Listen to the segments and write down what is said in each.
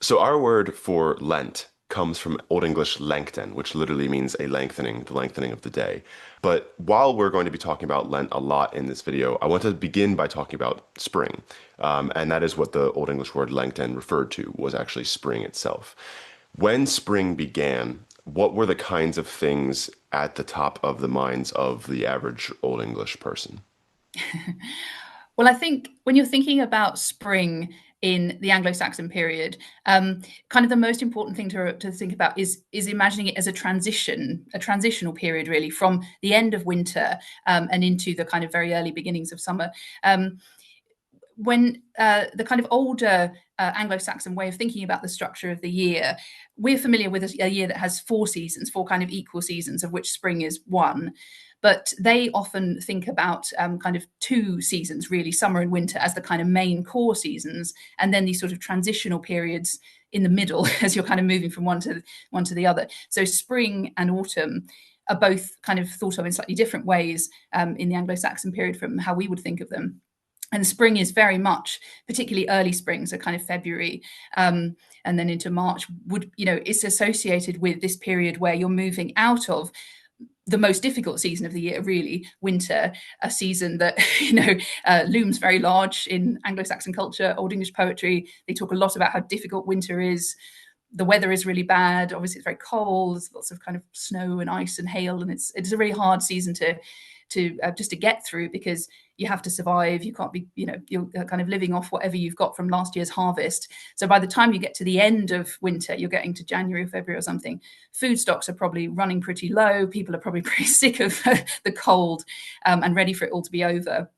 So our word for Lent comes from Old English Lengthen, which literally means a lengthening, the lengthening of the day. But while we're going to be talking about Lent a lot in this video, I want to begin by talking about spring. And that is what the Old English word Lengthen referred to, was actually spring itself. When spring began, what were the kinds of things at the top of the minds of the average Old English person? Well, I think when you're thinking about spring in the Anglo-Saxon period, kind of the most important thing to think about is imagining it as a transitional period, really, from the end of winter and into the kind of very early beginnings of summer. Um, when the kind of older Anglo-Saxon way of thinking about the structure of the year, we're familiar with a year that has four seasons, four kind of equal seasons, of which spring is one. But they often think about kind of two seasons, really, summer and winter, as the kind of main core seasons, and then these sort of transitional periods in the middle as you're kind of moving from one to the other. So spring and autumn are both kind of thought of in slightly different ways in the Anglo-Saxon period from how we would think of them. And spring is very much, particularly early spring, so kind of February, and then into March, it's associated with this period where you're moving out of the most difficult season of the year, really, winter, a season that looms very large in Anglo-Saxon culture, Old English poetry. They talk a lot about how difficult winter is. The weather is really bad. Obviously, it's very cold. There's lots of kind of snow and ice and hail, and it's a really hard season to just to get through, because you have to survive. You can't be, you're kind of living off whatever you've got from last year's harvest. So by the time you get to the end of winter, you're getting to January or February or something, food stocks are probably running pretty low. People are probably pretty sick of the cold and ready for it all to be over.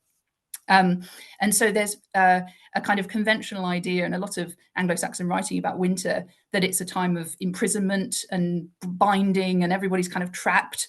And so there's a kind of conventional idea in a lot of Anglo-Saxon writing about winter that it's a time of imprisonment and binding, and everybody's kind of trapped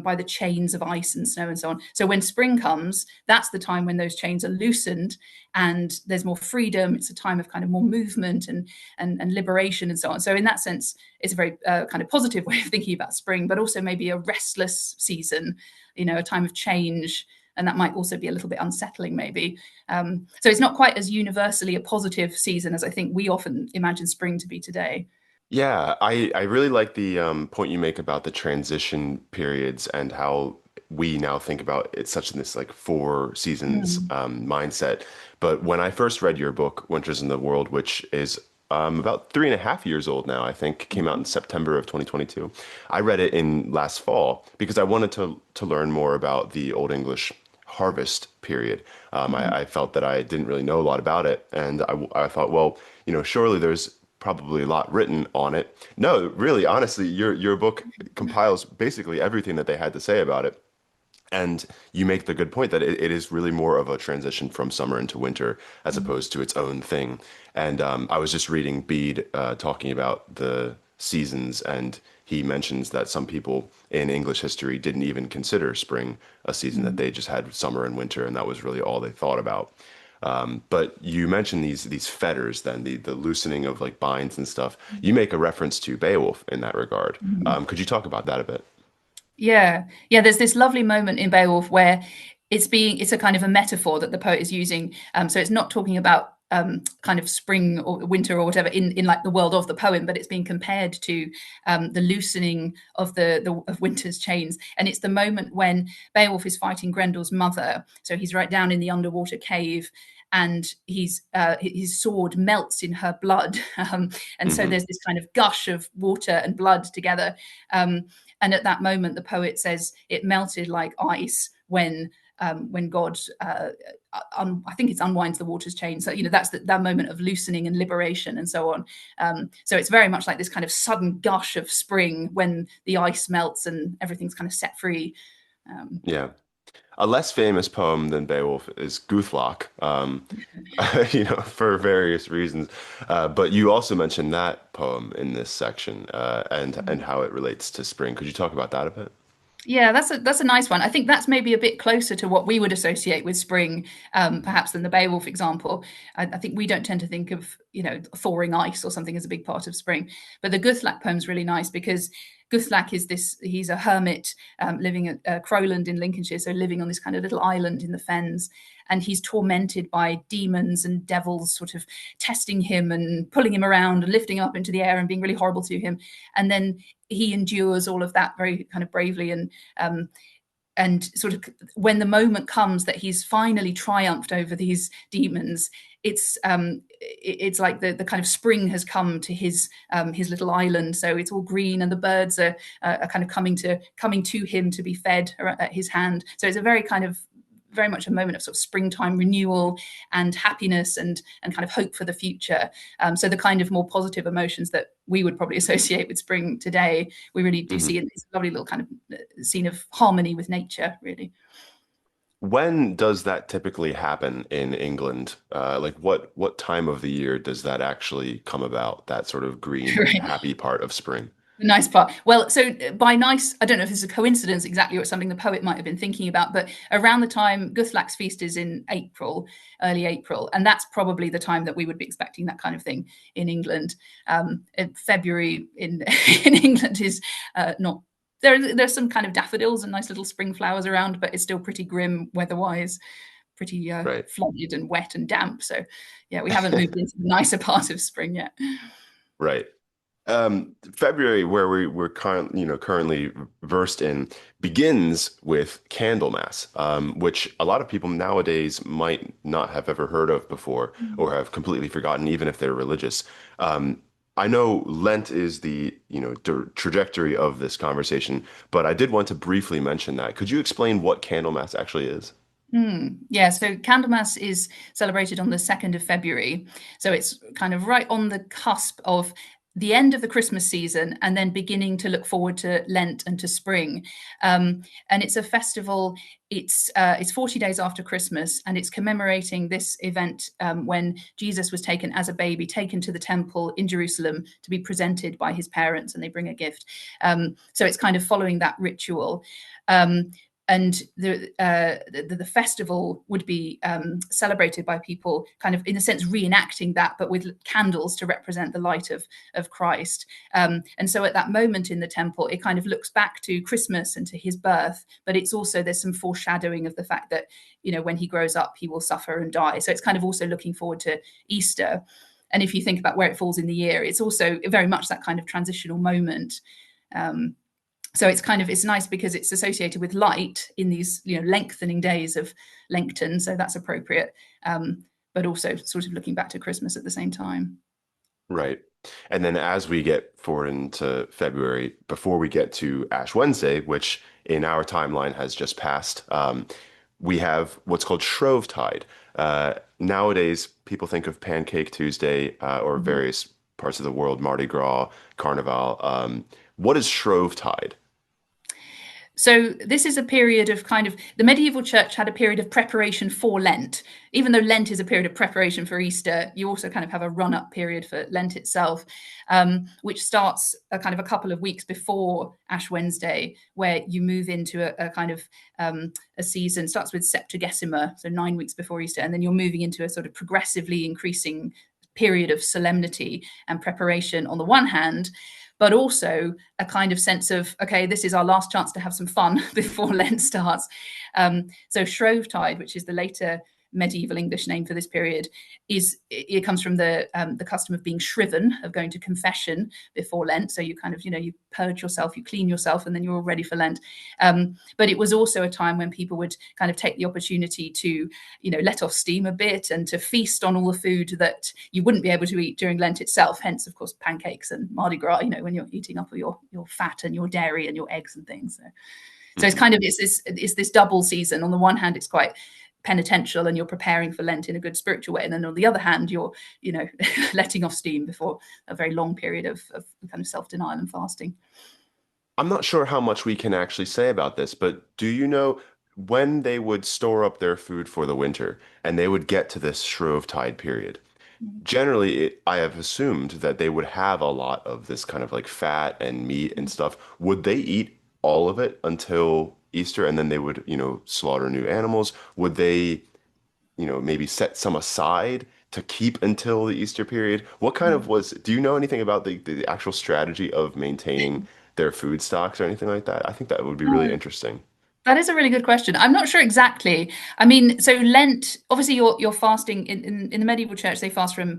by the chains of ice and snow and so on. So when spring comes, that's the time when those chains are loosened and there's more freedom. It's a time of kind of more movement and liberation and so on. So in that sense, it's a very kind of positive way of thinking about spring, but also maybe a restless season, a time of change. And that might also be a little bit unsettling, maybe. So it's not quite as universally a positive season as I think we often imagine spring to be today. Yeah, I really like the point you make about the transition periods and how we now think about it such in this like four seasons Mm. mindset. But when I first read your book, Winters in the World, which is about 3.5 years old now, I think, came out in September of 2022. I read it in last fall because I wanted to learn more about the Old English harvest period. Mm. I felt that I didn't really know a lot about it, and I thought, well, surely there's probably a lot written on it. No, really, honestly, your book compiles basically everything that they had to say about it. And you make the good point that it is really more of a transition from summer into winter as opposed to its own thing. And I was just reading Bede talking about the seasons, and he mentions that some people in English history didn't even consider spring a season, that Mm. they just had summer and winter, and that was really all they thought about. But you mentioned these fetters, then the loosening of like binds and stuff. You make a reference to Beowulf in that regard. Mm. Could you talk about that a bit? Yeah. There's this lovely moment in Beowulf where it's a kind of a metaphor that the poet is using. So it's not talking about kind of spring or winter or whatever in like the world of the poem, but it's being compared to the loosening of the of winter's chains. And it's the moment when Beowulf is fighting Grendel's mother. So he's right down in the underwater cave, and his sword melts in her blood, and so Hmm. there's this kind of gush of water and blood together. Um, and at that moment, the poet says it melted like ice when God, I think it's unwinds the water's chain. So that's that moment of loosening and liberation and so on. So it's very much like this kind of sudden gush of spring when the ice melts and everything's kind of set free. Um, Yeah. A less famous poem than Beowulf is Guthlach, for various reasons. But you also mentioned that poem in this section, and how it relates to spring. Could you talk about that a bit? Yeah, that's a nice one. I think that's maybe a bit closer to what we would associate with spring, perhaps than the Beowulf example. I think we don't tend to think of thawing ice or something is a big part of spring. But the Guthlac poem's really nice because Guthlac is he's a hermit living at Crowland in Lincolnshire, so living on this kind of little island in the fens. And he's tormented by demons and devils sort of testing him and pulling him around and lifting him up into the air and being really horrible to him. And then he endures all of that very kind of bravely, and sort of when the moment comes that he's finally triumphed over these demons, it's like the kind of spring has come to his little island. So it's all green and the birds are kind of coming to him to be fed at his hand. So it's a very much a moment of sort of springtime renewal and happiness and kind of hope for the future. So the kind of more positive emotions that we would probably associate with spring today, we really do see in this lovely little kind of scene of harmony with nature, really. When does that typically happen in England? Like what time of the year does that actually come about, that sort of green, Right. happy part of spring? The nice part. Well, so by nice, I don't know if this is a coincidence exactly or something the poet might have been thinking about, but around the time Guthlac's feast is in April, early April, and that's probably the time that we would be expecting that kind of thing in England. In February in in England is not. There's some kind of daffodils and nice little spring flowers around, but it's still pretty grim weather-wise, pretty Right. flooded and wet and damp. So, yeah, we haven't moved into the nicer part of spring yet. Right. February, where currently versed in, begins with Candlemas, which a lot of people nowadays might not have ever heard of before or have completely forgotten, even if they're religious. I know Lent is the trajectory of this conversation, but I did want to briefly mention that. Could you explain what Candlemas actually is? Yeah, so Candlemas is celebrated on the 2nd of February. So it's kind of right on the cusp of the end of the Christmas season and then beginning to look forward to Lent and to spring. And it's a festival. It's 40 days after Christmas, and it's commemorating this event when Jesus was taken as a baby, taken to the temple in Jerusalem to be presented by his parents, and they bring a gift. So it's kind of following that ritual. And the festival would be celebrated by people kind of in a sense reenacting that, but with candles to represent the light of Christ. And so at that moment in the temple, it kind of looks back to Christmas and to his birth, but it's also there's some foreshadowing of the fact that when he grows up he will suffer and die. So it's kind of also looking forward to Easter. And if you think about where it falls in the year, it's also very much that kind of transitional moment. So it's nice because it's associated with light in these lengthening days of Lenten, so that's appropriate, but also sort of looking back to Christmas at the same time. Right. And then as we get forward into February, before we get to Ash Wednesday, which in our timeline has just passed, we have what's called Shrovetide. Nowadays, people think of Pancake Tuesday or Mhm. various parts of the world, Mardi Gras, Carnival. What is Shrovetide? So this is a period of kind of the medieval church had a period of preparation for Lent. Even though Lent is a period of preparation for Easter, you also kind of have a run-up period for Lent itself, which starts a kind of a couple of weeks before Ash Wednesday, where you move into a kind of a season. Starts with Septuagesima, so 9 weeks before Easter, and then you're moving into a sort of progressively increasing period of solemnity and preparation on the one hand, but also a kind of sense of, okay, this is our last chance to have some fun before Lent starts. So Shrovetide, which is the later medieval English name for this period, it comes from the custom of being shriven, of going to confession before Lent. So you kind of you purge yourself, you clean yourself, and then you're all ready for Lent. But it was also a time when people would kind of take the opportunity to let off steam a bit and to feast on all the food that you wouldn't be able to eat during Lent itself. Hence, of course, pancakes and Mardi Gras. When you're eating up your fat and your dairy and your eggs and things. So it's Mhm. kind of it's this double season. On the one hand, it's quite penitential and you're preparing for Lent in a good spiritual way, and then on the other hand, you're letting off steam before a very long period of kind of self-denial and fasting. I'm not sure how much we can actually say about this, but do you know when they would store up their food for the winter and they would get to this Shrovetide period? Generally, I have assumed that they would have a lot of this kind of like fat and meat and stuff. Would they eat all of it until Easter and then they would, slaughter new animals? Would they, maybe set some aside to keep until the Easter period? What kind of was, do you know anything about the actual strategy of maintaining their food stocks or anything like that? I think that would be really No. interesting. That is a really good question. I'm not sure exactly. I mean, so Lent, obviously, you're fasting in the medieval church. They fast from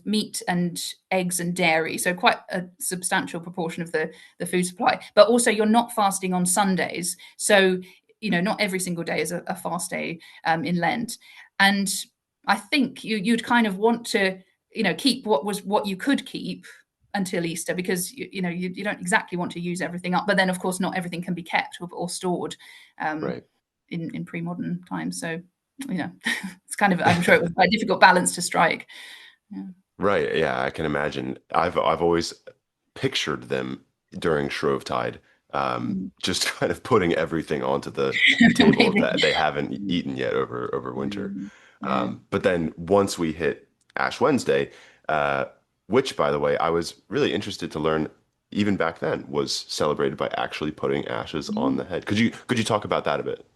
meat and eggs and dairy, so quite a substantial proportion of the food supply. But also, you're not fasting on Sundays, so not every single day is a fast day in Lent. And I think you'd kind of want to keep what you could keep until Easter, because you don't exactly want to use everything up. But then, of course, not everything can be kept or stored um, Right. in pre-modern times. So it's kind of, I'm sure it was a difficult balance to strike. Yeah. Right. Yeah, I can imagine. I've always pictured them during Shrovetide, Mm. just kind of putting everything onto the table Maybe. that they haven't eaten yet over winter. Mm. Yeah. But then once we hit Ash Wednesday, uh, which, by the way, I was really interested to learn, even back then, was celebrated by actually putting ashes on the Mm. head. Could you talk about that a bit?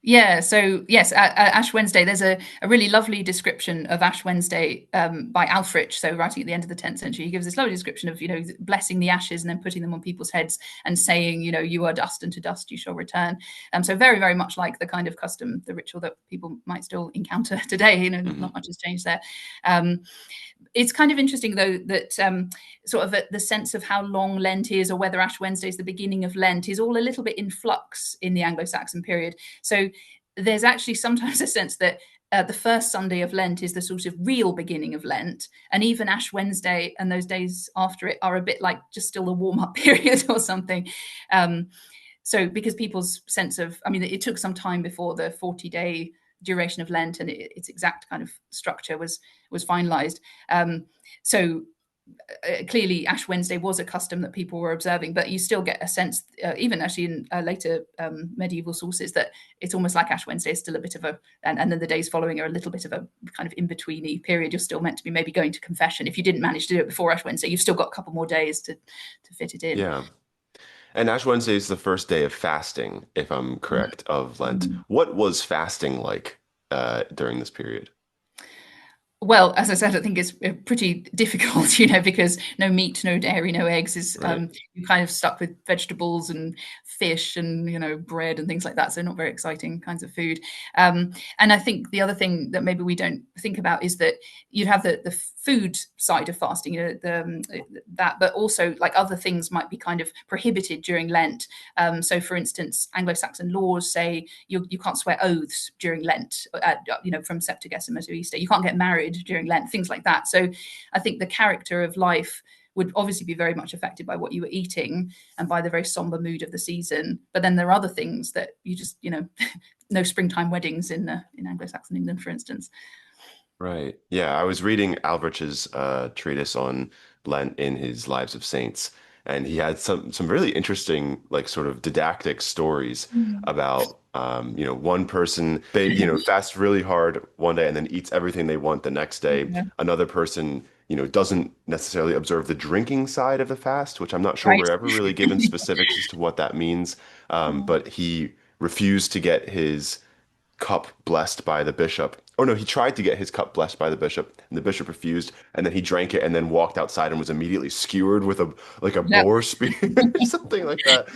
Yeah, so yes, at Ash Wednesday, there's a really lovely description of Ash Wednesday by Alfred. So writing at the end of the 10th century, he gives this lovely description of blessing the ashes and then putting them on people's heads and saying, you are dust and to dust you shall return. So very, very much like the kind of custom, the ritual that people might still encounter today. Hmm. Not much has changed there. Um, it's kind of interesting, though, that sort of the sense of how long Lent is, or whether Ash Wednesday is the beginning of Lent, is all a little bit in flux in the Anglo-Saxon period. So there's actually sometimes a sense that the first Sunday of Lent is the sort of real beginning of Lent, and even Ash Wednesday and those days after it are a bit like just still a warm-up period or something. So because people's sense of, I mean, it took some time before the 40-day duration of Lent and its exact kind of structure was finalized. So clearly Ash Wednesday was a custom that people were observing, but you still get a sense, even actually in later medieval sources, that it's almost like Ash Wednesday is still a bit of a, and then the days following are a little bit of a kind of in-betweeny period. You're still meant to be maybe going to confession. If you didn't manage to do it before Ash Wednesday, you've still got a couple more days to fit it in. Yeah. And Ash Wednesday is the first day of fasting, if I'm correct, of Lent. Mm. What was fasting like during this period? Well, as I said, I think it's pretty difficult, because no meat, no dairy, no eggs is Right. you're kind of stuck with vegetables and fish and bread and things like that. So not very exciting kinds of food. And I think the other thing that maybe we don't think about is that you'd have the food side of fasting, that, but also like other things might be kind of prohibited during Lent. So, for instance, Anglo-Saxon laws say you can't swear oaths during Lent. From Septuagesima to Easter, you can't get married during Lent, things like that. So I think the character of life would obviously be very much affected by what you were eating and by the very somber mood of the season. But then there are other things that you just, no springtime weddings in Anglo-Saxon England, for instance. Right. Yeah, I was reading Albert's treatise on Lent in his Lives of Saints, and he had some really interesting, like sort of didactic stories Mm. about one person they fasts really hard one day and then eats everything they want the next day. Yeah. Another person doesn't necessarily observe the drinking side of the fast, which I'm not sure Right. we're ever really given specifics as to what that means. But he refused to get his cup blessed by the bishop. Oh no, he tried to get his cup blessed by the bishop, and the bishop refused, and then he drank it and then walked outside and was immediately skewered with a Yep. boar spear, something like that.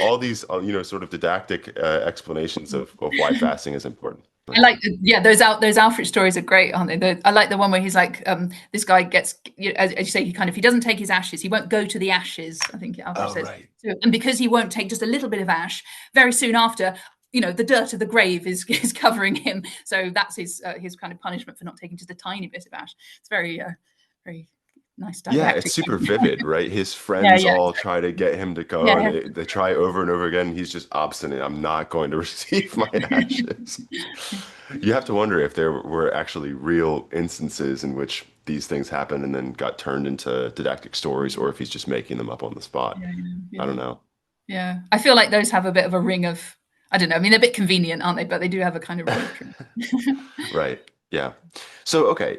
All these sort of didactic explanations of why fasting is important. I like those Alfred stories are great, aren't they? I like the one where he's like, this guy gets, as you say, he doesn't take his ashes, he won't go to the ashes, I think Alfred Oh, says. right. So, and because he won't take just a little bit of ash, very soon after, the dirt of the grave is covering him. So that's his kind of punishment for not taking just a tiny bit of ash. It's very very nice Yeah, it's didactic. super vivid, right? His Yeah, friends yeah, all try to get him to go, yeah, and yeah. they try over and over again. And he's just obstinate. I'm not going to receive my ashes. You have to wonder if there were actually real instances in which these things happened and then got turned into didactic stories, or if he's just making them up on the spot. Yeah, I yeah, don't know. yeah. I feel like those have a bit of a ring of, I don't know. I mean, they're a bit convenient, aren't they? But they do have a kind of ring of truth. Right. Yeah. So, okay.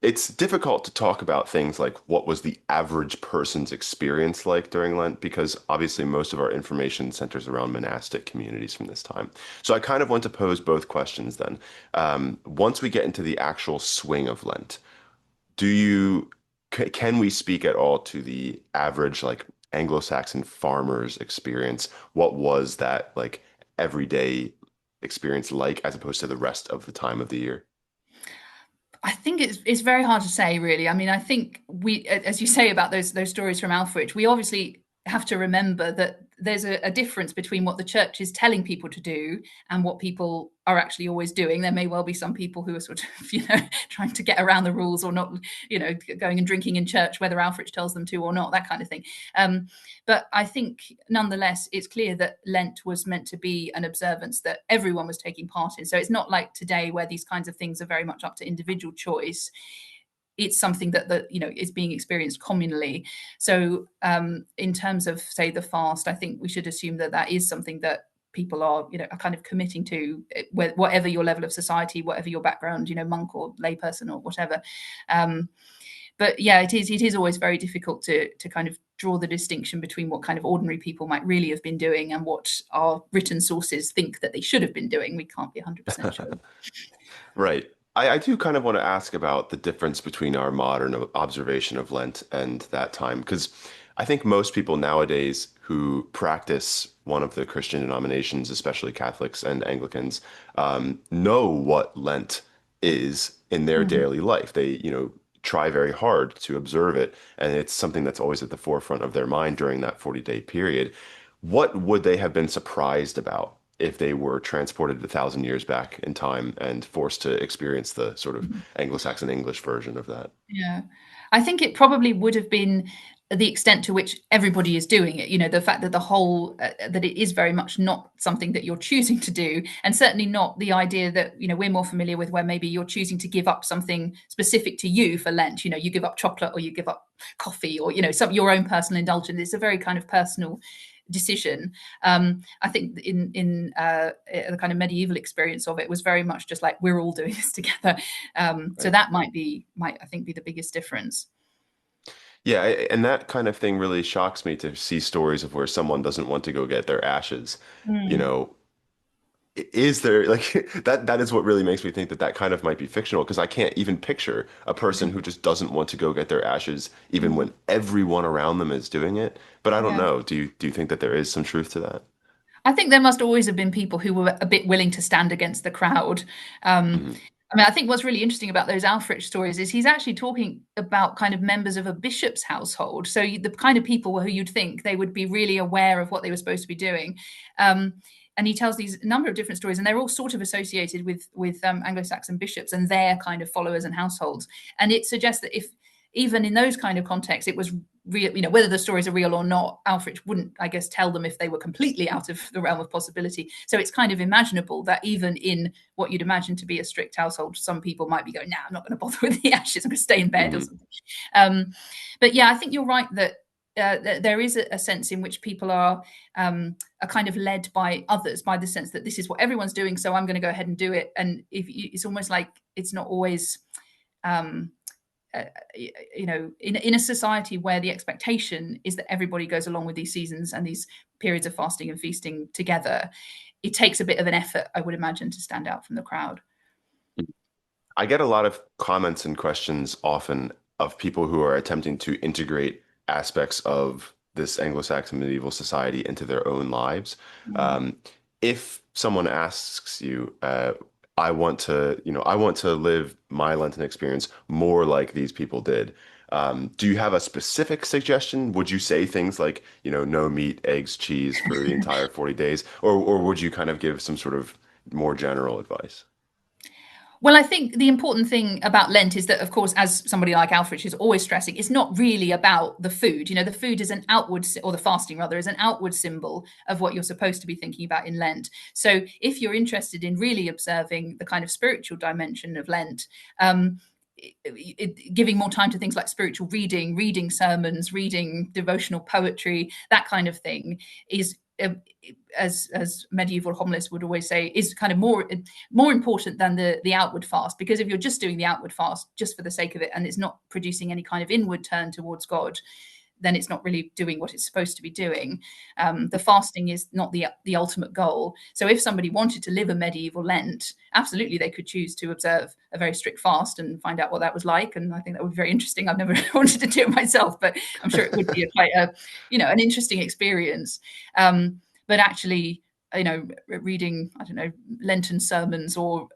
it's difficult to talk about things like what was the average person's experience like during Lent, because obviously most of our information centers around monastic communities from this time. So I kind of want to pose both questions then. Once we get into the actual swing of Lent, do you can we speak at all to the average like Anglo-Saxon farmer's experience? What was that like everyday experience like as opposed to the rest of the time of the year? I think it's very hard to say, really. I mean, I think we, as you say about those stories from Alfred, we obviously have to remember that there's a difference between what the church is telling people to do and what people are actually always doing. There may well be some people who are sort of, trying to get around the rules or not, going and drinking in church, whether Alfred tells them to or not, that kind of thing. But I think nonetheless, it's clear that Lent was meant to be an observance that everyone was taking part in. So it's not like today where these kinds of things are very much up to individual choice. It's something that is being experienced communally. So in terms of, say, the fast, I think we should assume that that is something that people are kind of committing to, whatever your level of society, whatever your background, monk or layperson or whatever. But yeah, it is always very difficult to kind of draw the distinction between what kind of ordinary people might really have been doing and what our written sources think that they should have been doing. We can't be 100% sure. Right. I do kind of want to ask about the difference between our modern observation of Lent and that time, because I think most people nowadays who practice one of the Christian denominations, especially Catholics and Anglicans, know what Lent is in their Mhm. daily life. They, try very hard to observe it, and it's something that's always at the forefront of their mind during that 40-day period. What would they have been surprised about if they were transported 1,000 years back in time and forced to experience the sort of Mhm. Anglo-Saxon English version of that? Yeah. I think it probably would have been the extent to which everybody is doing it. The fact that the whole that it is very much not something that you're choosing to do, and certainly not the idea that we're more familiar with, where maybe you're choosing to give up something specific to you for Lent. You give up chocolate or you give up coffee or some your own personal indulgence. It's a very kind of personal decision. I think in the kind of medieval experience of it was very much just like we're all doing this together. So Right. that might I think be the biggest difference. Yeah, and that kind of thing really shocks me to see stories of where someone doesn't want to go get their ashes. You Mm. know, is there like that is what really makes me think that that kind of might be fictional because I can't even picture a person who just doesn't want to go get their ashes even Mm. when everyone around them is doing it. But I don't Yeah. know. Do you think that there is some truth to that? I think there must always have been people who were a bit willing to stand against the crowd. Um, Mhm. I mean, I think what's really interesting about those Alfred stories is he's actually talking about kind of members of a bishop's household. So the kind of people who you'd think they would be really aware of what they were supposed to be doing. Um, and he tells these number of different stories, and they're all sort of associated with Anglo-Saxon bishops and their kind of followers and households. And it suggests that if even in those kind of contexts, it was real, whether the stories are real or not, Alfred wouldn't, I guess, tell them if they were completely out of the realm of possibility. So it's kind of imaginable that even in what you'd imagine to be a strict household, some people might be going, "Nah, I'm not going to bother with the ashes. I'm going to stay in bed or Mhm. something." Um, but yeah, I think you're right that there is a sense in which people are kind of led by others, by the sense that this is what everyone's doing, so I'm going to go ahead and do it. And it's almost like it's not always um, in a society where the expectation is that everybody goes along with these seasons and these periods of fasting and feasting together, it takes a bit of an effort, I would imagine, to stand out from the crowd. I get a lot of comments and questions often of people who are attempting to integrate aspects of this Anglo-Saxon medieval society into their own lives. Mm. Um, if someone asks you, I want to live my Lenten experience more like these people did. Do you have a specific suggestion? Would you say things like, no meat, eggs, cheese for the entire 40 days, or would you kind of give some sort of more general advice? Well, I think the important thing about Lent is that, of course, as somebody like Alfred is always stressing, it's not really about the food. The food is an outward, or the fasting rather, is an outward symbol of what you're supposed to be thinking about in Lent. So if you're interested in really observing the kind of spiritual dimension of Lent, um, giving more time to things like spiritual reading, reading sermons, reading devotional poetry, that kind of thing is um, as medieval homilists would always say, is kind of more important than the outward fast. Because if you're just doing the outward fast just for the sake of it, and it's not producing any kind of inward turn towards God, then it's not really doing what it's supposed to be doing. The fasting is not the ultimate goal. So if somebody wanted to live a medieval Lent, absolutely they could choose to observe a very strict fast and find out what that was like. And I think that would be very interesting. I've never wanted to do it myself, but I'm sure it would be quite a, an interesting experience. But actually, reading, I don't know, Lenten sermons or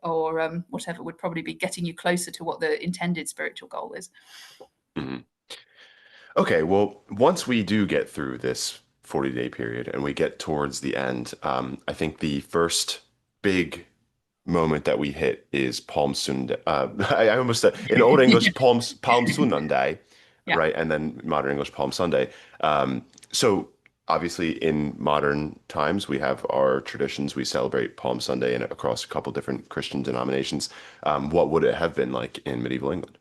whatever would probably be getting you closer to what the intended spiritual goal is. Mhm. Okay, well, once we do get through this 40-day period and we get towards the end, I think the first big moment that we hit is Palm Sunday. I almost said in Old English Palm Sunday, Yeah. right? And then modern English Palm Sunday. So obviously in modern times we have our traditions. We celebrate Palm Sunday and across a couple different Christian denominations. What would it have been like in medieval England?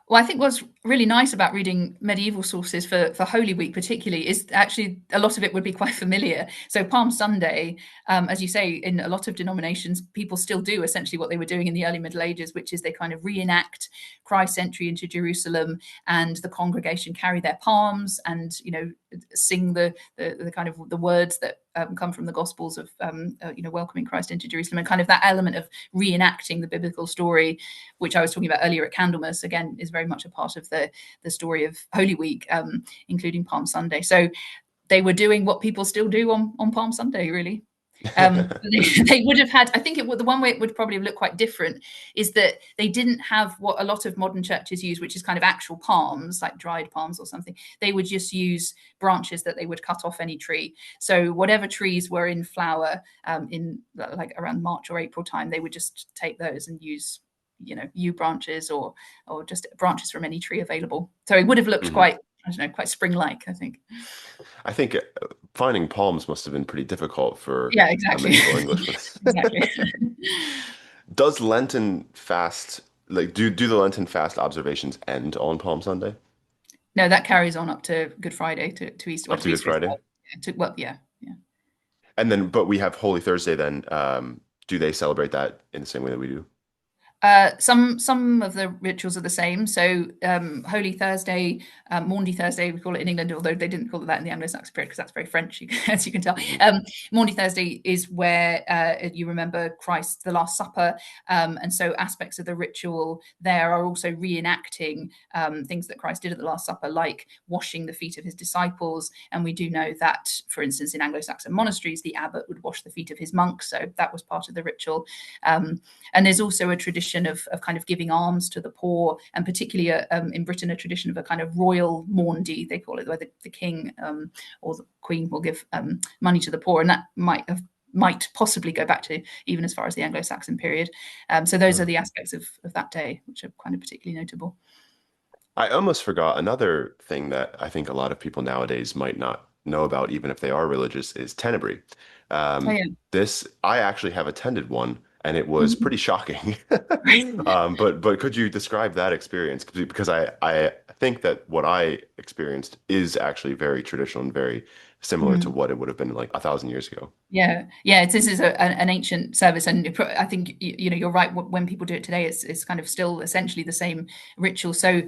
Well, I think what's really nice about reading medieval sources for Holy Week, particularly, is actually a lot of it would be quite familiar. So, Palm Sunday, as you say, in a lot of denominations, people still do essentially what they were doing in the early Middle Ages, which is they kind of reenact Christ's entry into Jerusalem, and the congregation carry their palms and sing the kind of the words that come from the Gospels of welcoming Christ into Jerusalem, and kind of that element of reenacting the biblical story, which I was talking about earlier at Candlemas, again is very much a part of the story of Holy Week, including Palm Sunday. So they were doing what people still do on Palm Sunday, really. They would have had, I think the one way it would probably look quite different is that they didn't have what a lot of modern churches use, which is kind of actual palms, like dried palms or something. They would just use branches that they would cut off any tree. So whatever trees were in flower in like around March or April time, they would just take those and use yew branches or just branches from any tree available. So it would have looked Mhm. quite, I don't know, quite spring-like, I think. I think finding palms must have been pretty difficult for Yeah, a exactly. medieval Englishman. Exactly. Does Lenten fast, like do the Lenten fast observations end on Palm Sunday? No, that carries on up to Good Friday, to Easter. Well, Up to to Good Easter Friday? itself. Yeah, well, yeah, yeah. And then, but we have Holy Thursday then. Do they celebrate that in the same way that we do? Some of the rituals are the same. So Holy Thursday, Maundy Thursday, we call it in England, although they didn't call it that in the Anglo-Saxon period because that's very French, as you can tell. Hmm. Maundy Thursday is where you remember Christ, the Last Supper, and so aspects of the ritual there are also reenacting things that Christ did at the Last Supper, like washing the feet of his disciples. And we do know that, for instance, in Anglo-Saxon monasteries, the abbot would wash the feet of his monks, so that was part of the ritual. And there's also a tradition of kind of giving alms to the poor, and particularly in Britain, a tradition of a kind of royal maundy, they call it, where the king or the queen will give money to the poor. And that might possibly go back to even as far as the Anglo-Saxon period. So those are the aspects of that day, which are kind of particularly notable. I almost forgot another thing that I think a lot of people nowadays might not know about, even if they are religious, is Tenebrae. Oh, Um, yeah. I actually have attended one, and it was Mhm. pretty shocking. But could you describe that experience? Because I think that what I experienced is actually very traditional and very similar to Mm. what it would have been like 1,000 years ago. Yeah, yeah. This is an ancient service, and I think you're right. When people do it today, it's kind of still essentially the same ritual. So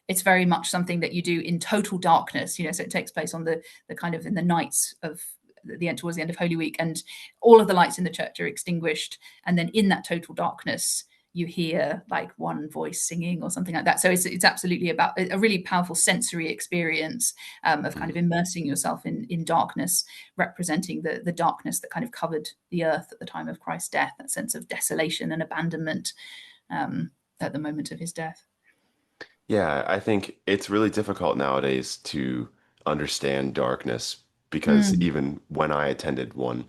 it's very much something that you do in total darkness. So it takes place on the kind of in the nights of the end towards the end of Holy Week, and all of the lights in the church are extinguished, and then in that total darkness you hear like one voice singing or something like that. So it's absolutely about a really powerful sensory experience of kind Mhm. of immersing yourself in darkness, representing the darkness that kind of covered the earth at the time of Christ's death, that sense of desolation and abandonment at the moment of his death. Yeah, I think it's really difficult nowadays to understand darkness because Mm, even when I attended one,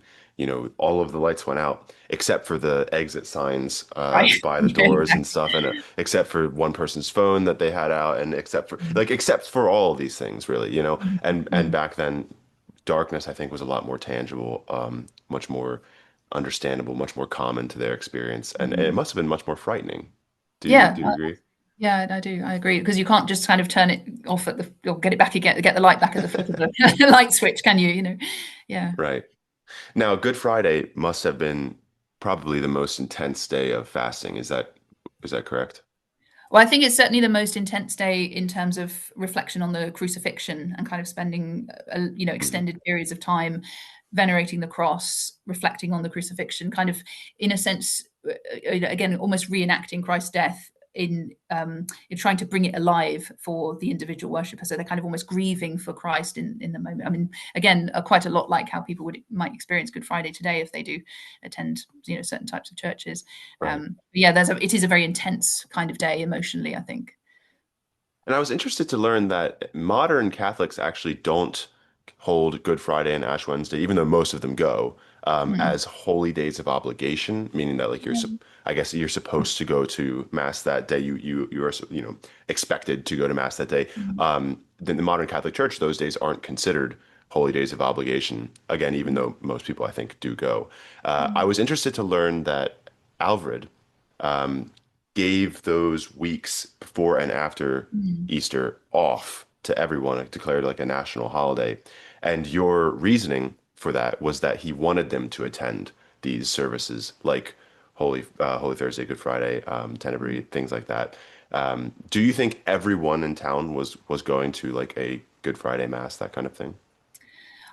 all of the lights went out except for the exit signs right. by the Yeah, doors and exactly. stuff, and except for one person's phone that they had out, and except for all of these things, really, and Mm, back then, darkness I think was a lot more tangible, much more understandable, much more common to their experience, and it mm. must have been much more frightening. Do you Yeah, do you agree? Yeah, I do. I agree because you can't just kind of turn it off at the or get it back again, get the light back at the foot of the light switch, can you? You know, yeah. Right. Now, Good Friday must have been probably the most intense day of fasting. Is that correct? Well, I think it's certainly the most intense day in terms of reflection on the crucifixion and kind of spending, Hmm. extended periods of time venerating the cross, reflecting on the crucifixion, kind of, in a sense, again, almost reenacting Christ's death in trying to bring it alive for the individual worshipper. So they're kind of almost grieving for Christ in the moment. I mean, again, quite a lot like how people might experience Good Friday today if they do attend, certain types of churches. Right. Yeah, it is a very intense kind of day emotionally, I think. And I was interested to learn that modern Catholics actually don't hold Good Friday and Ash Wednesday, even though most of them go, Mm. as holy days of obligation, meaning that like I guess you're supposed to go to mass that day. You are expected to go to mass that day. Mm. Then the modern Catholic Church, those days aren't considered holy days of obligation. Again, even though most people I think do go. I Mm. was interested to learn that Alfred gave those weeks before and after Mm. Easter off to everyone, like declared like a national holiday. And your reasoning for that was that he wanted them to attend these services, like Holy Thursday, Good Friday, Tenebrae, things like that. Do you think everyone in town was going to like a Good Friday mass, that kind of thing?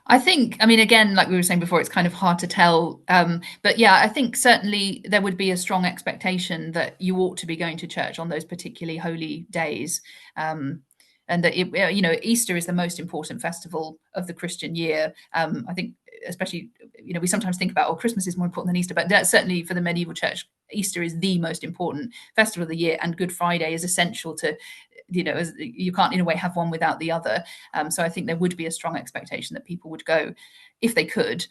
I think, I mean, again, like we were saying before, it's kind of hard to tell. But yeah, I think certainly there would be a strong expectation that you ought to be going to church on those particularly holy days. Um, and that, Easter is the most important festival of the Christian year. I think, especially, we sometimes think about, oh, Christmas is more important than Easter, but that, certainly for the medieval church, Easter is the most important festival of the year, and Good Friday is essential to, as you can't in a way have one without the other. So I think there would be a strong expectation that people would go if they could.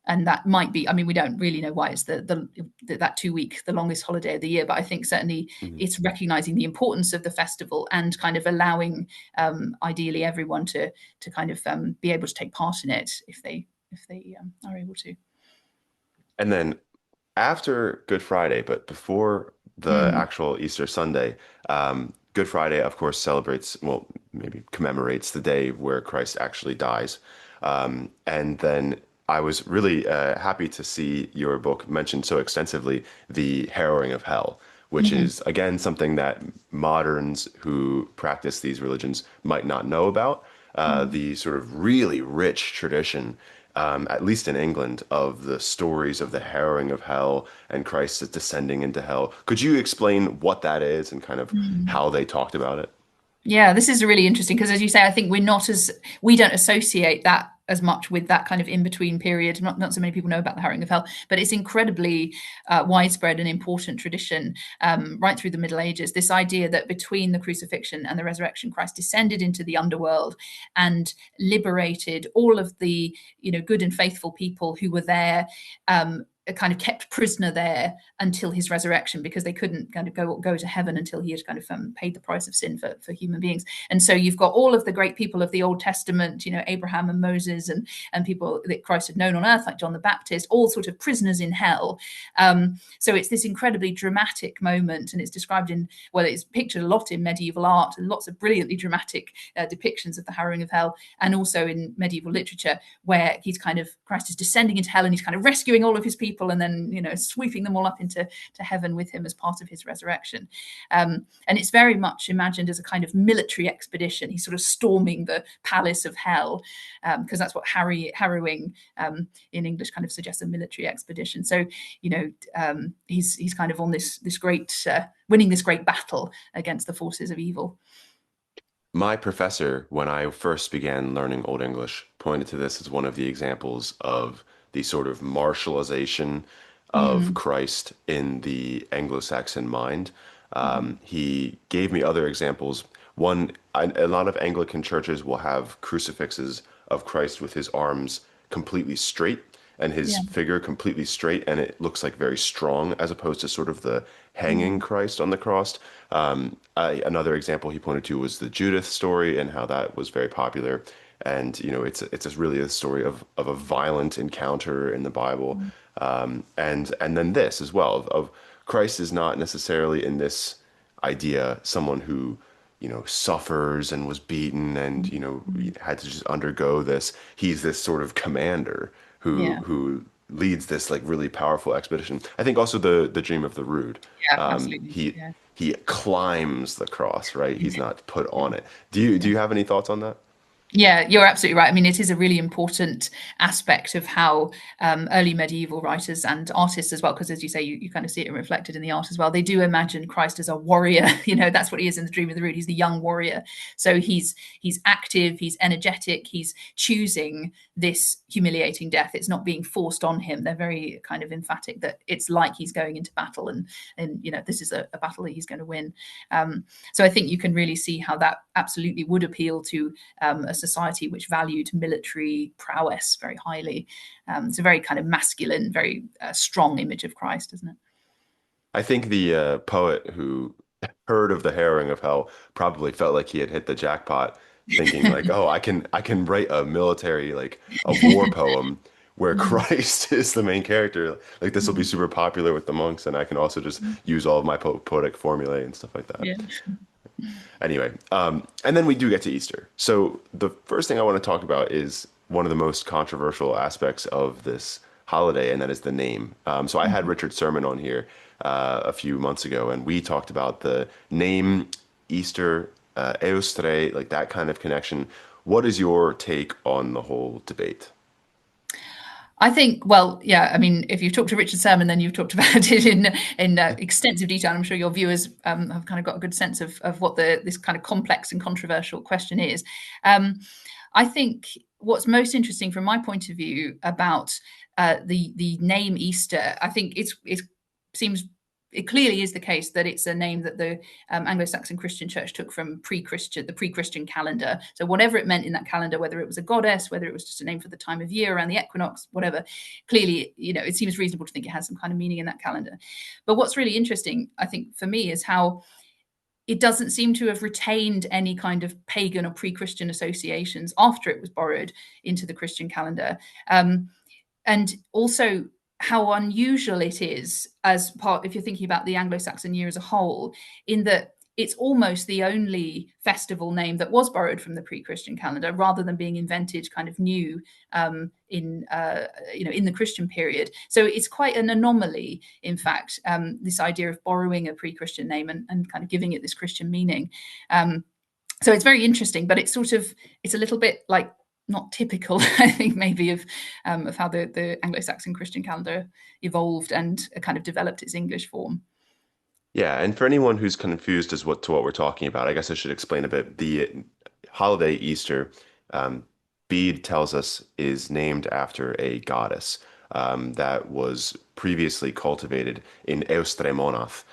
And that might be, I mean, we don't really know why it's that 2 week, the longest holiday of the year, but I think certainly Mhm. it's recognizing the importance of the festival and kind of allowing, ideally, everyone to kind of be able to take part in it if they are able to. And then after Good Friday, but before the Mm. actual Easter Sunday, Good Friday, of course, celebrates, well, maybe commemorates the day where Christ actually dies. And then I was really happy to see your book mention so extensively the harrowing of hell, which Mhm. is, again, something that moderns who practice these religions might not know about. Mm. The sort of really rich tradition at least in England, of the stories of the harrowing of hell and Christ descending into hell. Could you explain what that is and kind of Mm. how they talked about it? Yeah, this is really interesting because, as you say, I think we don't associate that as much with that kind of in between period. Not so many people know about the harrowing of hell, but it's incredibly widespread and important tradition right through the Middle Ages. This idea that between the crucifixion and the resurrection, Christ descended into the underworld and liberated all of the good and faithful people who were there. Kind of kept prisoner there until his resurrection because they couldn't kind of go to heaven until he had kind of paid the price of sin for human beings. And so you've got all of the great people of the Old Testament, Abraham and Moses and people that Christ had known on earth, like John the Baptist, all sort of prisoners in hell. So it's this incredibly dramatic moment, and it's described it's pictured a lot in medieval art and lots of brilliantly dramatic depictions of the harrowing of hell, and also in medieval literature where Christ is descending into hell and he's kind of rescuing all of his people and then sweeping them all up into heaven with him as part of his resurrection. And it's very much imagined as a kind of military expedition. He's sort of storming the palace of hell because that's what harrowing in English kind of suggests, a military expedition. So he's kind of on this great winning this great battle against the forces of evil. My professor, when I first began learning Old English, pointed to this as one of the examples of the sort of martialization of Mm. Christ in the Anglo-Saxon mind. Mm. He gave me other examples. One, a lot of Anglican churches will have crucifixes of Christ with his arms completely straight and his Yeah. figure completely straight, and it looks like very strong as opposed to sort of the hanging Mm. Christ on the cross. Another example he pointed to was the Judith story and how that was very popular. And it's really a story of a violent encounter in the Bible, and then this as well of Christ is not necessarily in this idea, someone who, suffers and was beaten and, Mm. had to just undergo this. He's this sort of commander who Yeah, leads this like really powerful expedition. I think also the Dream of the Rood. yeah, Um, absolutely. he Yeah, he climbs the cross, right? He's yeah, not put yeah. on it. Do you Yeah. have any thoughts on that? Yeah, you're absolutely right. I mean, it is a really important aspect of how early medieval writers and artists as well, because as you say, you kind of see it reflected in the art as well. They do imagine Christ as a warrior. That's what he is in the Dream of the Rood. He's the young warrior. So he's active, he's energetic, he's choosing this humiliating death. It's not being forced on him. They're very kind of emphatic that it's like he's going into battle, and this is a battle that he's going to win. So I think you can really see how that absolutely would appeal to a society which valued military prowess very highly. It's a very kind of masculine, very strong image of Christ, isn't it? I think the poet who heard of the harrowing of hell probably felt like he had hit the jackpot, thinking like, oh, I can write a military like a war poem where Mm, Christ is the main character. Like this will be mm, super popular with the monks, and I can also just mm. use all of my poetic formulae and stuff like that. Yeah. Anyway, and then we do get to Easter. So the first thing I want to talk about is one of the most controversial aspects of this holiday, and that is the name. So I had Mm. Richard Sermon on here a few months ago, and we talked about the name Easter, Eostre, like that kind of connection. What is your take on the whole debate? I think, well, yeah. I mean, if you've talked to Richard Sermon, then you've talked about it in extensive detail. I'm sure your viewers have kind of got a good sense of what this kind of complex and controversial question is. Um, I think what's most interesting from my point of view about the name Easter, I think it seems it clearly is the case that it's a name that the Anglo-Saxon Christian Church took from the pre-Christian calendar. So whatever it meant in that calendar, whether it was a goddess, whether it was just a name for the time of year around the equinox, whatever, clearly, it seems reasonable to think it has some kind of meaning in that calendar. But what's really interesting, I think, for me, is how it doesn't seem to have retained any kind of pagan or pre-Christian associations after it was borrowed into the Christian calendar. And also how unusual it is as part, if you're thinking about the Anglo-Saxon year as a whole, in that it's almost the only festival name that was borrowed from the pre-Christian calendar, rather than being invented kind of new in the Christian period. So it's quite an anomaly, in fact, this idea of borrowing a pre-Christian name and kind of giving it this Christian meaning. So it's very interesting, but it's a little bit like not typical, I think, maybe of how the Anglo-Saxon Christian calendar evolved and kind of developed its English form. Yeah, and for anyone who's confused as what we're talking about, I guess I should explain a bit. The holiday Easter, um, Bede tells us is named after a goddess that was previously cultivated in Eustremonath,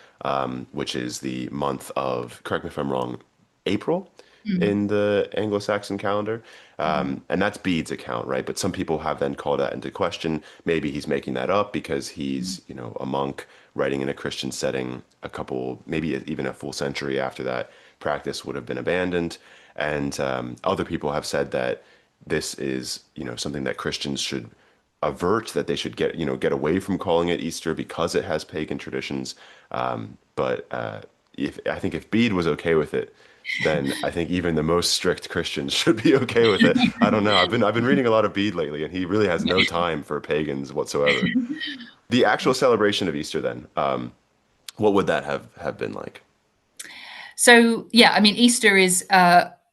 which is the month of, correct me if I'm wrong, April Mm, in the Anglo-Saxon calendar. mm, And that's Bede's account, right? But some people have then called that into question. Maybe he's making that up because mm, he's, a monk writing in a Christian setting a couple, maybe even a full century after that practice would have been abandoned. And other people have said that this is, something that Christians should avert, that they should get away from calling it Easter because it has pagan traditions. But if I think if Bede was okay with it, then I think even the most strict Christians should be okay with it. I don't know. I've been reading a lot of Bede lately, and he really has no time for pagans whatsoever. The actual celebration of Easter, then, what would that have been like? So yeah, I mean, Easter is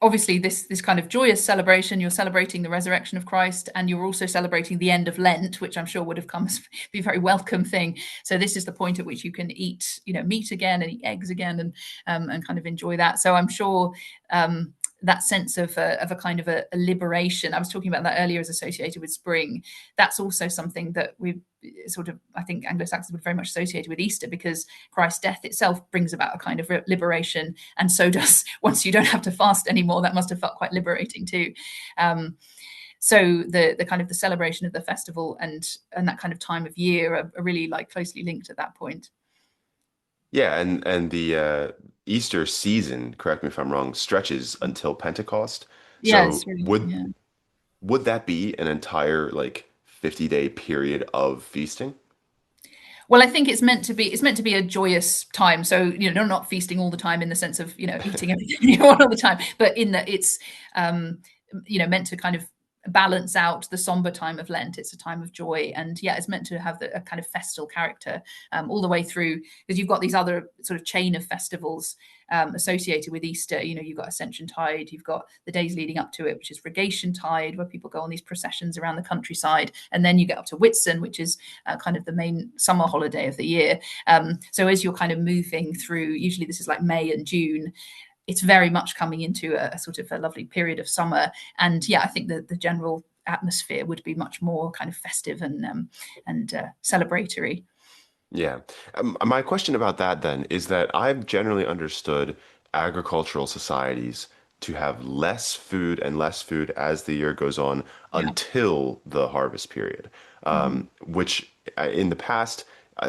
obviously this kind of joyous celebration. You're celebrating the resurrection of Christ, and you're also celebrating the end of Lent, which I'm sure would have come as be a very welcome thing. So this is the point at which you can eat, meat again and eat eggs again, and kind of enjoy that. So I'm sure. That sense of a kind of a liberation. I was talking about that earlier as associated with spring. That's also something that we sort of, I think, Anglo-Saxons would very much associate with Easter, because Christ's death itself brings about a kind of liberation, and so does once you don't have to fast anymore. That must have felt quite liberating too. Um, so the kind of the celebration of the festival and that kind of time of year are really like closely linked at that point. Yeah, and the Easter season, correct me if I'm wrong, stretches until Pentecost. Yeah, So it's really would yeah. would that be an entire like 50-day period of feasting? Well, I think it's meant to be a joyous time. So, not feasting all the time in the sense of, eating everything you want all the time, but in that it's um, meant to kind of balance out the somber time of Lent. It's a time of joy, and yeah, it's meant to have a kind of festal character all the way through, because you've got these other sort of chain of festivals associated with Easter. You've got Ascension Tide, you've got the days leading up to it, which is Rogation Tide, where people go on these processions around the countryside, and then you get up to Whitsun, which is kind of the main summer holiday of the year. So as you're kind of moving through, usually this is like May and June, it's very much coming into a sort of a lovely period of summer. And yeah, I think that the general atmosphere would be much more kind of festive and celebratory. Yeah. My question about that then is that I've generally understood agricultural societies to have less food and less food as the year goes on Yeah. until the harvest period, Mhm. which in the past,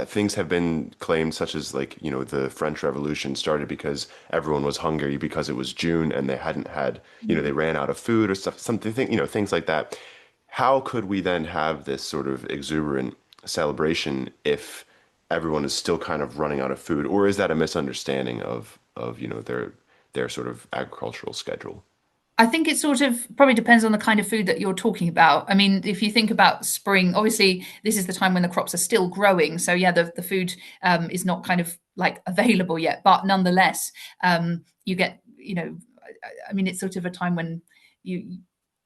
things have been claimed, such as like, the French Revolution started because everyone was hungry because it was June and they hadn't had, they ran out of food or stuff, something, things like that. How could we then have this sort of exuberant celebration if everyone is still kind of running out of food, or is that a misunderstanding of their sort of agricultural schedule? I think it sort of probably depends on the kind of food that you're talking about. I mean, if you think about spring, obviously this is the time when the crops are still growing. So yeah, the food is not kind of like available yet, but nonetheless, you get, I mean, it's sort of a time when you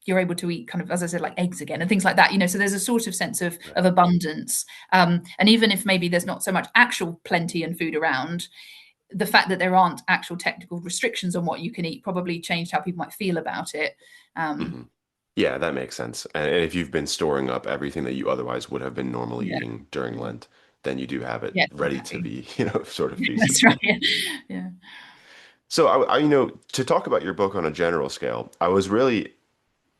you're able to eat kind of, as I said, like eggs again and things like that. So there's a sort of sense of Right. abundance. And even if maybe there's not so much actual plenty and food around, the fact that there aren't actual technical restrictions on what you can eat probably changed how people might feel about it. Um, Hmm. Yeah, that makes sense. And if you've been storing up everything that you otherwise would have been normally yeah, eating during Lent, then you do have it yeah, ready to exactly. be, sort of feasted That's right. upon. Yeah, yeah. So to talk about your book on a general scale, I was really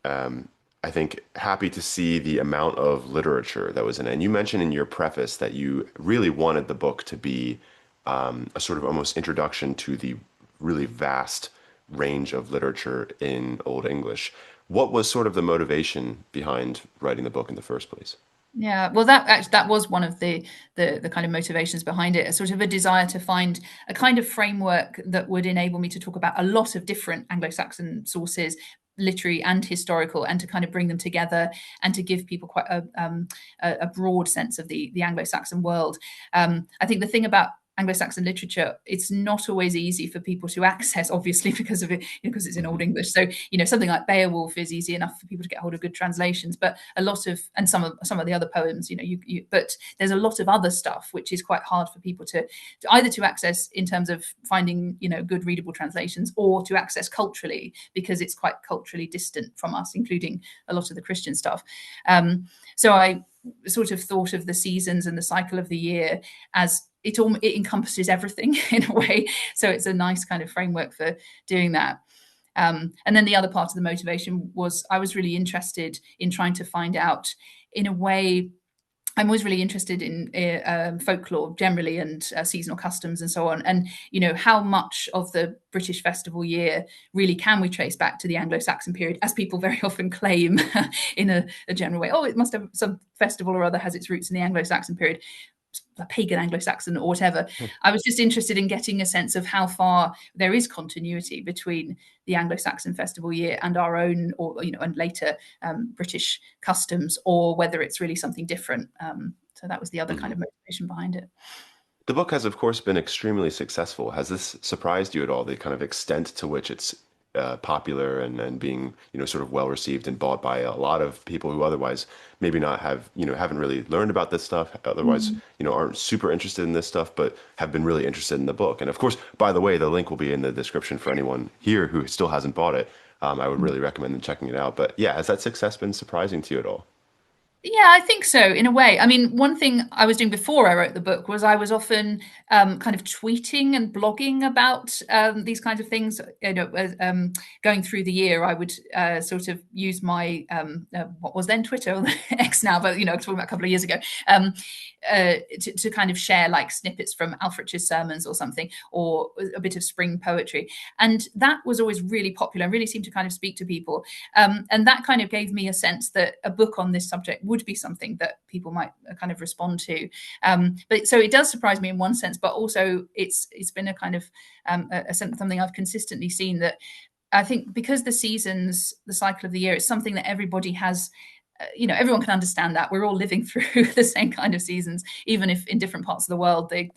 um, I think, happy to see the amount of literature that was in it. And you mentioned in your preface that you really wanted the book to be a sort of almost introduction to the really vast range of literature in Old English. What was sort of the motivation behind writing the book in the first place? Yeah, well, that was one of the kind of motivations behind it, a sort of a desire to find a kind of framework that would enable me to talk about a lot of different Anglo-Saxon sources, literary and historical, and to kind of bring them together and to give people quite a broad sense of the Anglo-Saxon world. I think the thing about Anglo-Saxon literature, it's not always easy for people to access, obviously, because of it, because it's in Old Hmm. English. So, something like Beowulf is easy enough for people to get hold of good translations, but a lot of, and some of the other poems, but there's a lot of other stuff which is quite hard for people to either to access in terms of finding, good readable translations, or to access culturally, because it's quite culturally distant from us, including a lot of the Christian stuff. So I sort of thought of the seasons and the cycle of the year as it encompasses everything in a way. So it's a nice kind of framework for doing that. And then the other part of the motivation was I was really interested in trying to find out, in a way, I'm always really interested in folklore generally, and seasonal customs and so on. And, how much of the British festival year really can we trace back to the Anglo-Saxon period, as people very often claim in a general way. Oh, it must have some festival or other has its roots in the Anglo-Saxon period, pagan Anglo-Saxon or whatever. I was just interested in getting a sense of how far there is continuity between the Anglo-Saxon festival year and our own, or and later British customs, or whether it's really something different. So that was the other kind Hmm. of motivation behind it. The book has, of course, been extremely successful. Has this surprised you at all, the kind of extent to which it's popular and being, sort of well received and bought by a lot of people who otherwise maybe not have, haven't really learned about this stuff, otherwise, Mm. aren't super interested in this stuff, but have been really interested in the book. And of course, by the way, the link will be in the description for anyone here who still hasn't bought it. I would really recommend them checking it out. But yeah, has that success been surprising to you at all? Yeah, I think so, in a way. I mean, one thing I was doing before I wrote the book was I was often kind of tweeting and blogging about these kinds of things. Going through the year, I would sort of use my what was then Twitter, or X now, but talking about a couple of years ago, to kind of share like snippets from Alfred's sermons or something, or a bit of spring poetry, and that was always really popular and really seemed to kind of speak to people. And that kind of gave me a sense that a book on this subject would be something that people might kind of respond to. But so it does surprise me in one sense, but also it's been a kind of something I've consistently seen, that I think because the seasons, the cycle of the year, it's something that everybody has. Everyone can understand that we're all living through the same kind of seasons, even if in different parts of the world they,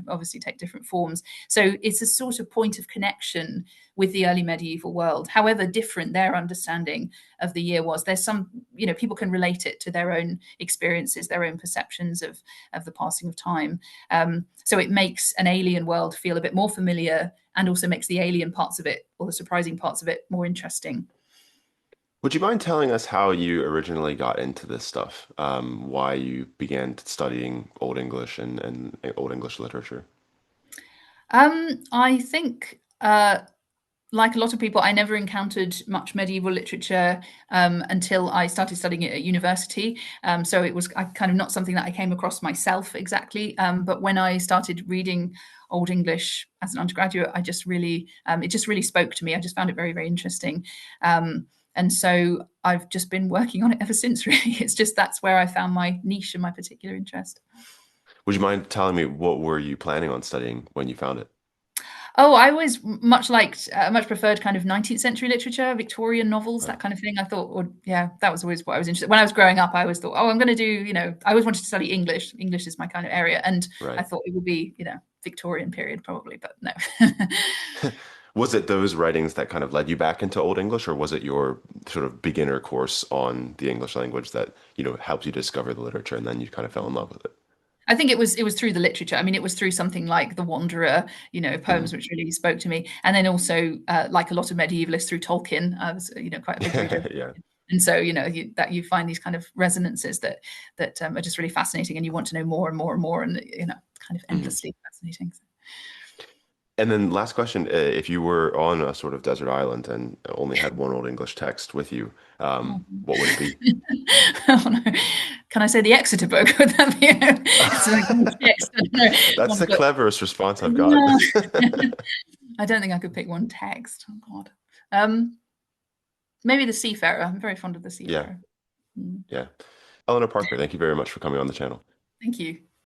obviously take different forms. So it's a sort of point of connection with the early medieval world, however different their understanding of the year was. There's some, people can relate it to their own experiences, their own perceptions of the passing of time. So it makes an alien world feel a bit more familiar, and also makes the alien parts of it, or the surprising parts of it, more interesting. Would you mind telling us how you originally got into this stuff? Why you began studying Old English and Old English literature? I think, like a lot of people, I never encountered much medieval literature until I started studying it at university. So it was kind of not something that I came across myself exactly. But when I started reading Old English as an undergraduate, it just really spoke to me. I just found it very, very interesting. And so I've just been working on it ever since, really. It's just that's where I found my niche and my particular interest. Would you mind telling me what were you planning on studying when you found it? Oh, I always much preferred kind of 19th century literature, Victorian novels, Right. that kind of thing. I thought, or yeah, that was always what I was interested. When I was growing up, I always thought, oh, I'm going to do, I always wanted to study English. English is my kind of area, and I Right. thought it would be, Victorian period probably, but no. Was it those writings that kind of led you back into Old English, or was it your sort of beginner course on the English language that, helped you discover the literature and then you kind of fell in love with it? I think it was through the literature. I mean, it was through something like The Wanderer, Mhm. poems which really spoke to me, and then also like a lot of medievalists, through Tolkien. I was, quite a big reader, Yeah. and so that you find these kind of resonances that are just really fascinating, and you want to know more and more and more, and kind of Mhm. endlessly fascinating. And then last question, if you were on a sort of desert island and only had one Old English text with you, Oh. what would it be? Oh, no. Can I say the Exeter book? Would that be it's like text? I don't know. That's One the book. cleverest response I've got. No. I don't think I could pick one text. Oh God. Maybe The Seafarer. I'm very fond of The Yeah, Seafarer. Mm. yeah. Eleanor Parker, thank you very much for coming on the channel. Thank you.